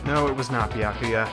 No, it was not Byakuya.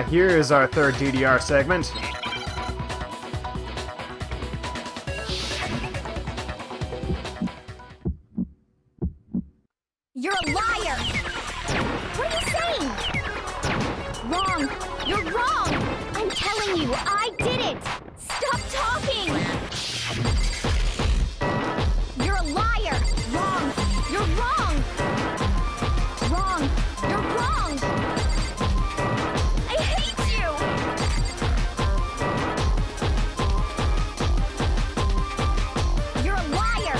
Here is our third DDR segment. You're a liar! What are you saying? Wrong! You're wrong! I'm telling you, I did it! Stop talking! You're a liar! Wrong! You're wrong! Wrong! You're wrong! I hate you! You're a liar!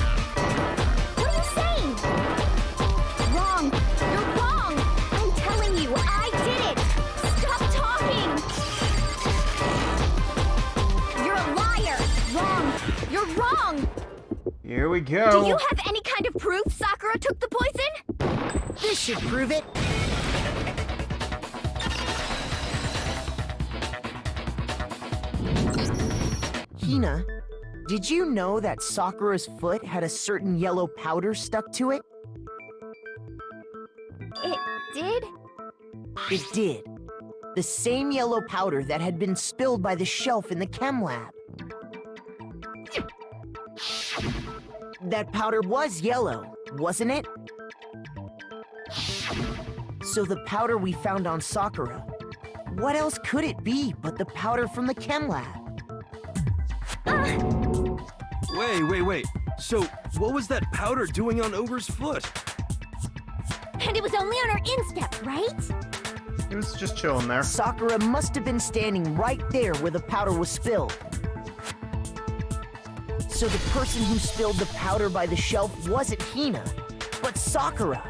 What are you saying? Wrong! You're wrong! I'm telling you, I did it! Stop talking! You're a liar! Wrong! You're wrong! Here we go. Do you have any kind of proof Sakura took the poison? This should prove it. Hina, did you know that Sakura's foot had a certain yellow powder stuck to it? It did? It did. The same yellow powder that had been spilled by the shelf in the chem lab. That powder was yellow, wasn't it? So the powder we found on Sakura, what else could it be but the powder from the chem lab? Wait. So, what was that powder doing on Ogre's foot? And it was only on her instep, right? He was just chilling there. Sakura must have been standing right there where the powder was spilled. So the person who spilled the powder by the shelf wasn't Hina, but Sakura.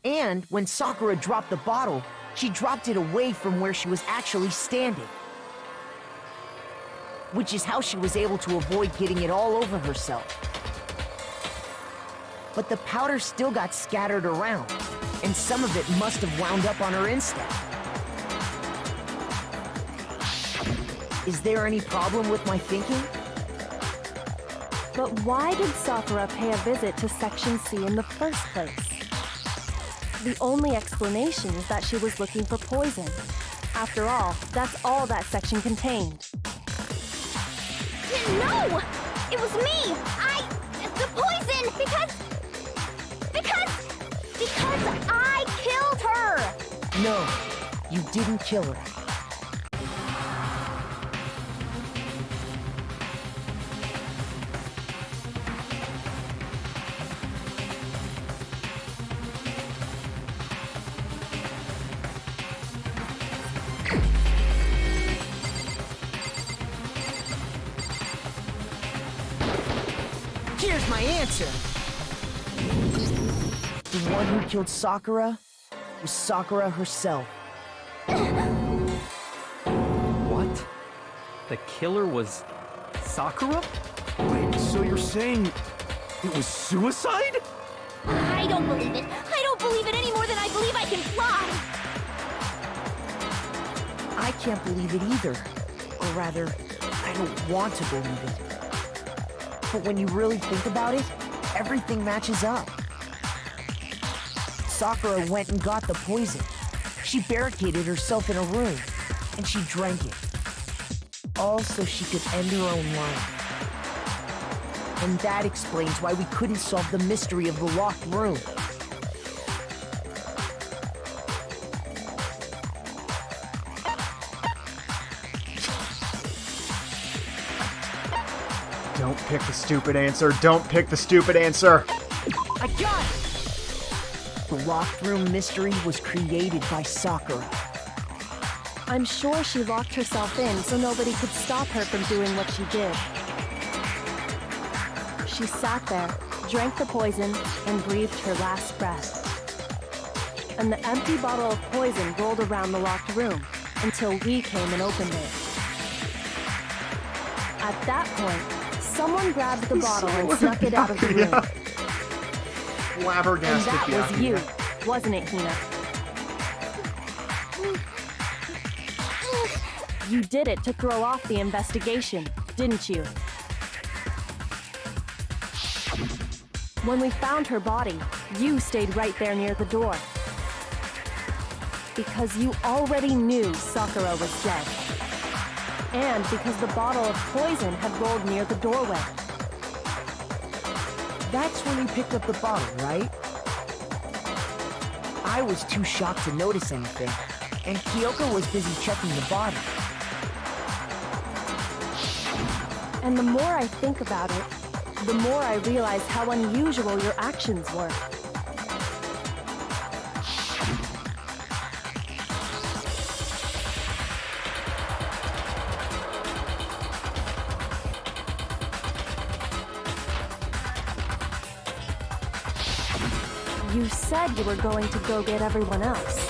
And when Sakura dropped the bottle, she dropped it away from where she was actually standing. Which is how she was able to avoid getting it all over herself. But the powder still got scattered around, and some of it must have wound up on her instep. Is there any problem with my thinking? But why did Sakura pay a visit to Section C in the first place? The only explanation is that she was looking for poison. After all, that's all that section contained. No! It was me! The poison! Because I killed her! No, you didn't kill her. Here's my answer. The one who killed Sakura was Sakura herself. What? The killer was Sakura? Wait, so you're saying it was suicide? I don't believe it. I don't believe it any more than I believe I can fly! I can't believe it either. Or rather, I don't want to believe it. But when you really think about it, everything matches up. Sakura went and got the poison. She barricaded herself in a room, and she drank it. All so she could end her own life. And that explains why we couldn't solve the mystery of the locked room. Don't pick the stupid answer. Don't pick the stupid answer. I got it! The locked room mystery was created by Sakura. I'm sure she locked herself in so nobody could stop her from doing what she did. She sat there, drank the poison, and breathed her last breath. And the empty bottle of poison rolled around the locked room until we came and opened it. At that point, someone grabbed the bottle and snuck it out of the room. And Flabbergasted that was Byakuya. you, wasn't it, Hina? You did it to throw off the investigation, didn't you? When we found her body, you stayed right there near the door. Because you already knew Sakura was dead. And because the bottle of poison had rolled near the doorway. That's when you picked up the bottle, right? I was too shocked to notice anything, and Kyoko was busy checking the body. And the more I think about it, the more I realize how unusual your actions were. You said you were going to go get everyone else.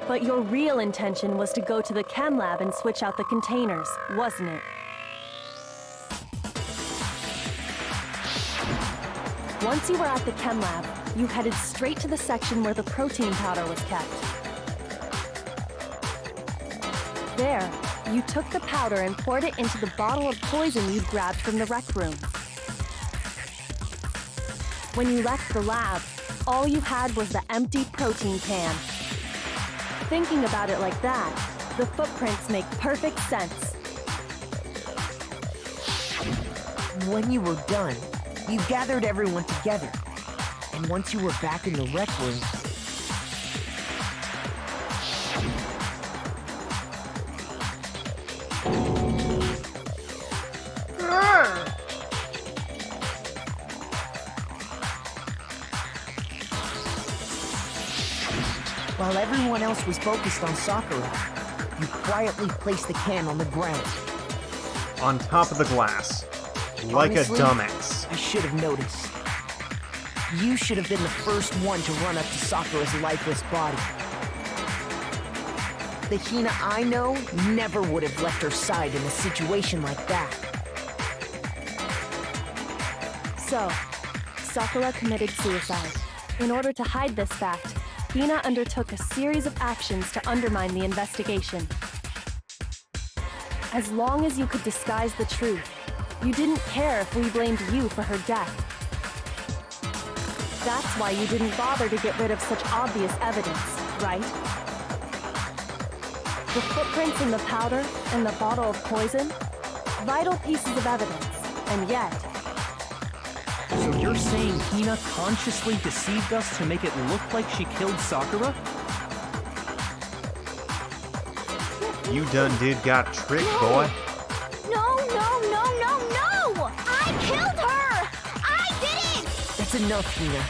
But your real intention was to go to the chem lab and switch out the containers, wasn't it? Once you were at the chem lab, you headed straight to the section where the protein powder was kept. There, you took the powder and poured it into the bottle of poison you'd grabbed from the rec room. When you left the lab, all you had was the empty protein can. Thinking about it like that, the footprints make perfect sense. When you were done, you gathered everyone together. And once you were back in the rec room, while everyone else was focused on Sakura, you quietly placed the can on the ground. On top of the glass. Like Honestly, a dumbass. I should have noticed. You should have been the first one to run up to Sakura's lifeless body. The Hina I know never would have left her side in a situation like that. So, Sakura committed suicide. In order to hide this fact, Hina undertook a series of actions to undermine the investigation. As long as you could disguise the truth, you didn't care if we blamed you for her death. That's why you didn't bother to get rid of such obvious evidence, right? The footprints in the powder and the bottle of poison? Vital pieces of evidence, and yet... So you're saying Hina consciously deceived us to make it look like she killed Sakura? You done did got tricked, boy. No, no, no, no, no! I killed her! I did it! That's enough, Hina.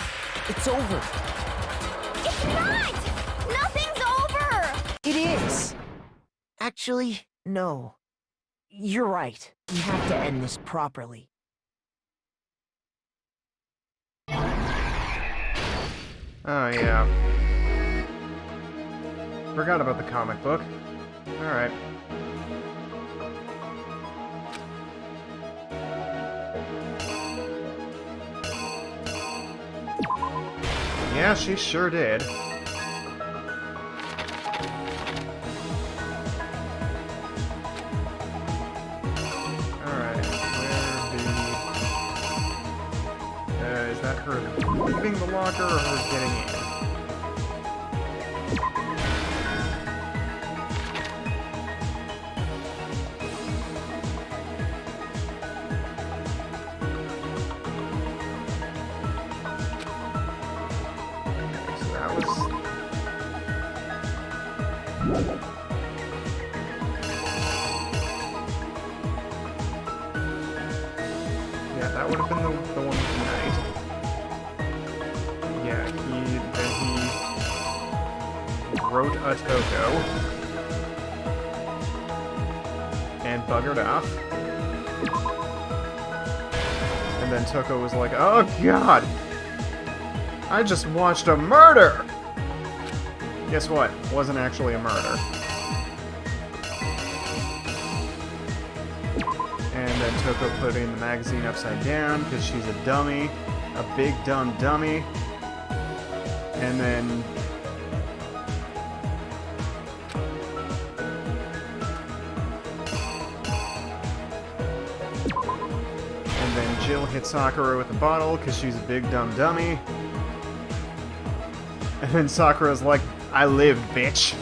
It's over. It's not! Nothing's over! It is! Actually, no. You're right. We have to end this properly. Oh, yeah. Forgot about the comic book. Alright. Yeah, she sure did. Alright, where is that her leaving the locker or her getting in? Yeah, that would have been the one tonight. Yeah, he wrote a Toko and buggered off. And then Toko was like, "Oh god! I just watched a murder!" Guess what? It wasn't actually a murder. And then Toko put in the magazine upside down because she's a dummy. A big dumb dummy. And then... And then Jill hit Sakura with a bottle because she's a big dumb dummy. And then Sakura's like, I lived, bitch.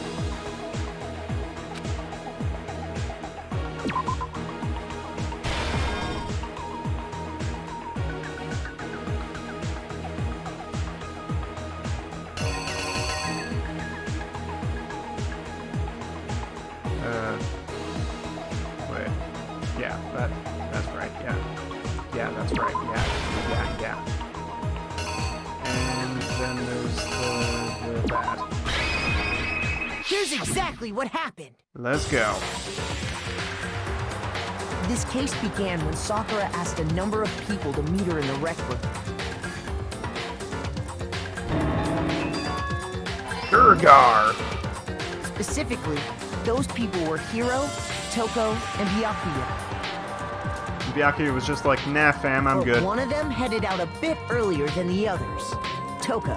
Wait. Yeah, that's right, yeah. Yeah, that's right, yeah. And then there's that. Here's exactly what happened. Let's go. This case began when Sakura asked a number of people to meet her in the rec room. Urgar! Specifically, those people were Hiro, Toko, and Byakuya. Byakuya was just like, nah fam, I'm But good. one of them headed out a bit earlier than the others, Toko.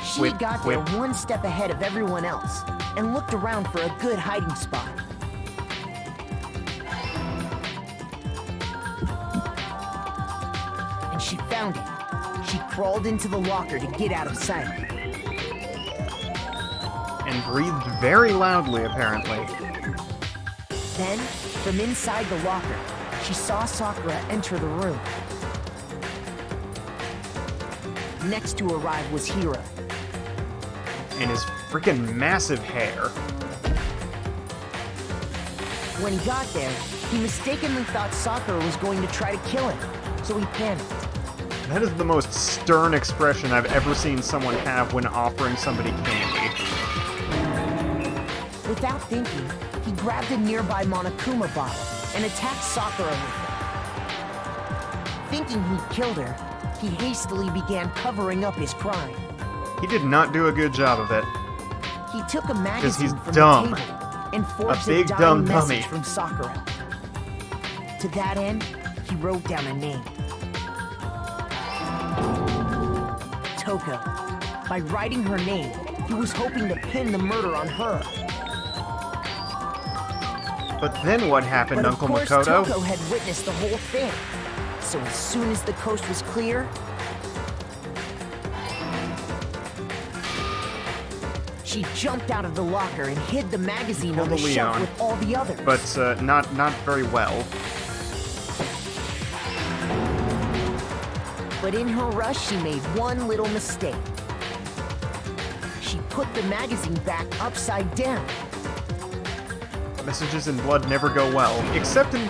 She got there one step ahead of everyone else and looked around for a good hiding spot. And she found it. She crawled into the locker to get out of sight. And breathed very loudly, apparently. Then, from inside the locker, she saw Sakura enter the room. Next to arrive was Hiro. And his freaking massive hair. When he got there, he mistakenly thought Sakura was going to try to kill him, so he panicked. That is the most stern expression I've ever seen someone have when offering somebody candy. Without thinking, he grabbed a nearby Monokuma bottle and attacked Sakura with it. Thinking he'd killed her, he hastily began covering up his crime. He did not do a good job of it. He took a magazine he's from dumb. the table and forged big dying dumb message dummy. from Sakura. To that end, he wrote down a name. Toko. By writing her name, he was hoping to pin the murder on her. But then what happened, But of Uncle course, Makoto? Toko had witnessed the whole thing. So as soon as the coast was clear, she jumped out of the locker and hid the magazine on the Pulled a shelf Leon. with all the others. But not very well. But in her rush, she made one little mistake. She put the magazine back upside down. Messages in blood never go well, except Soon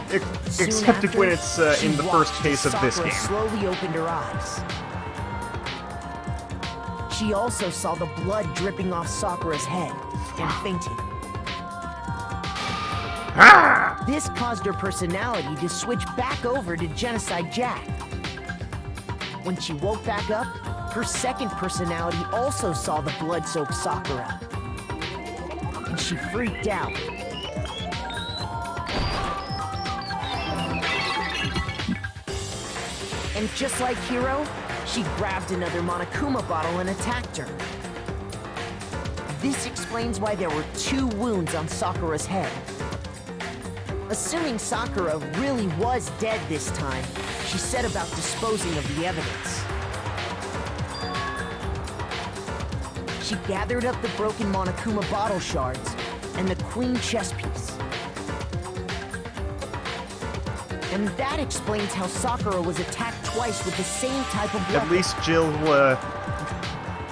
except after, when it's she in the watched first case as of this Sakura game. slowly opened her eyes. She also saw the blood dripping off Sakura's head and fainted. Ah! This caused her personality to switch back over to Genocide Jack. When she woke back up, her second personality also saw the blood-soaked Sakura. And she freaked out. And just like Hiro, she grabbed another Monokuma bottle and attacked her. This explains why there were 2 wounds on Sakura's head. Assuming Sakura really was dead this time, she set about disposing of the evidence. She gathered up the broken Monokuma bottle shards and the queen chess piece. And that explains how Sakura was attacked twice with the same type of weapon. At least Jill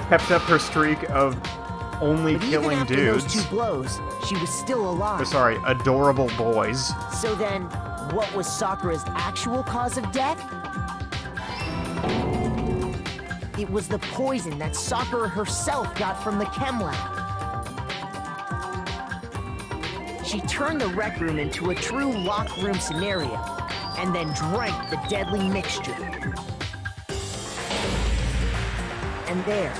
kept up her streak of only But even killing after dudes. those 2 blows, she was still alive. Or, sorry, adorable boys. So then, what was Sakura's actual cause of death? It was the poison that Sakura herself got from the chem lab. She turned the rec room into a true locked room scenario, and then drank the deadly mixture. And there,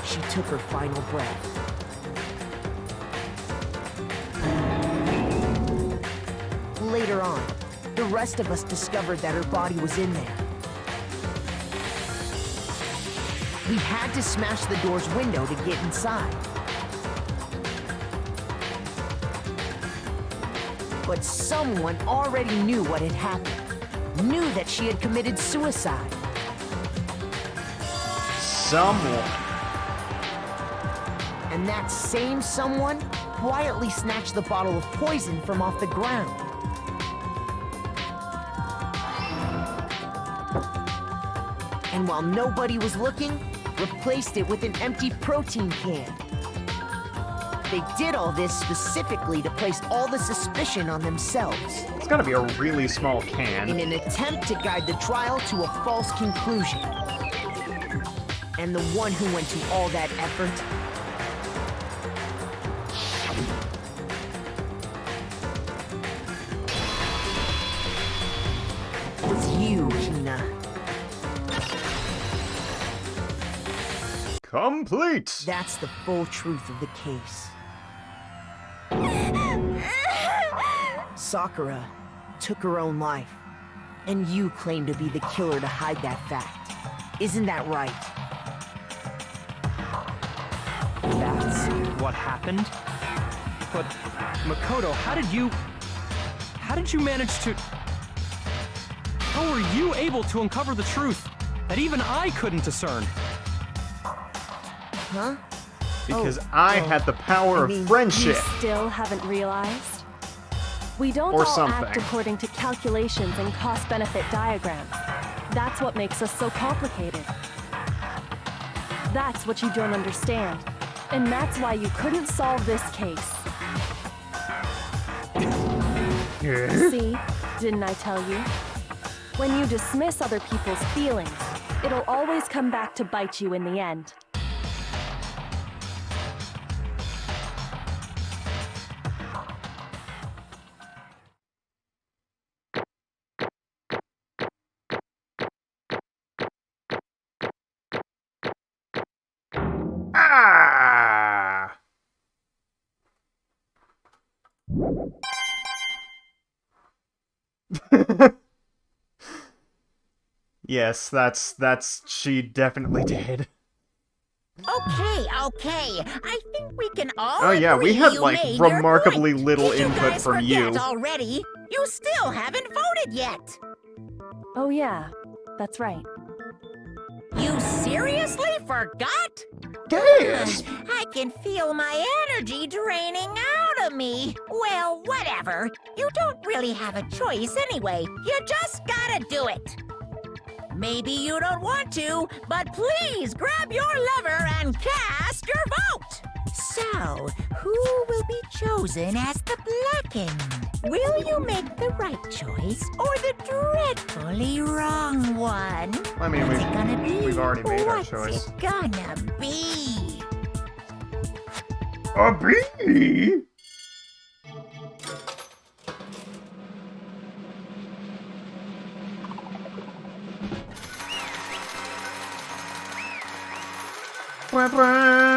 she took her final breath. Later on, the rest of us discovered that her body was in there. We had to smash the door's window to get inside. But someone already knew what had happened. knew that she had committed suicide. Someone. And that same someone quietly snatched the bottle of poison from off the ground. And while nobody was looking, replaced it with an empty protein can. They did all this specifically to place all the suspicion on themselves, It's gotta be a really small can. in an attempt to guide the trial to a false conclusion. And the one who went to all that effort was you, Hina. Complete! That's the full truth of the case. Sakura took her own life, and you claim to be the killer to hide that fact. Isn't that right? That's what happened? But, Makoto, how did you manage to... How were you able to uncover the truth that even I couldn't discern? Huh? Because Oh, I well, had the power I mean, of friendship. You still haven't realized? We don't Or all something. act according to calculations and cost-benefit diagrams. That's what makes us so complicated. That's what you don't understand. And that's why you couldn't solve this case. See? Didn't I tell you? When you dismiss other people's feelings, it'll always come back to bite you in the end. Ah! Yes, she definitely did. Okay. I think we can all Oh yeah, we agree had you like made your remarkably point. little Did you input guys from forget you. already? You still haven't voted yet. Oh yeah, that's right. You seriously forgot? Yes. I can feel my energy draining out of me. Well, whatever. You don't really have a choice anyway. You just gotta do it. Maybe you don't want to, but please grab your lever and cast your vote. So, who will be chosen as the Blackened? Will you make the right choice or the dreadfully wrong one? I mean, What's it gonna be? we've already made our What's choice. it gonna be? A bee? Wah, wah.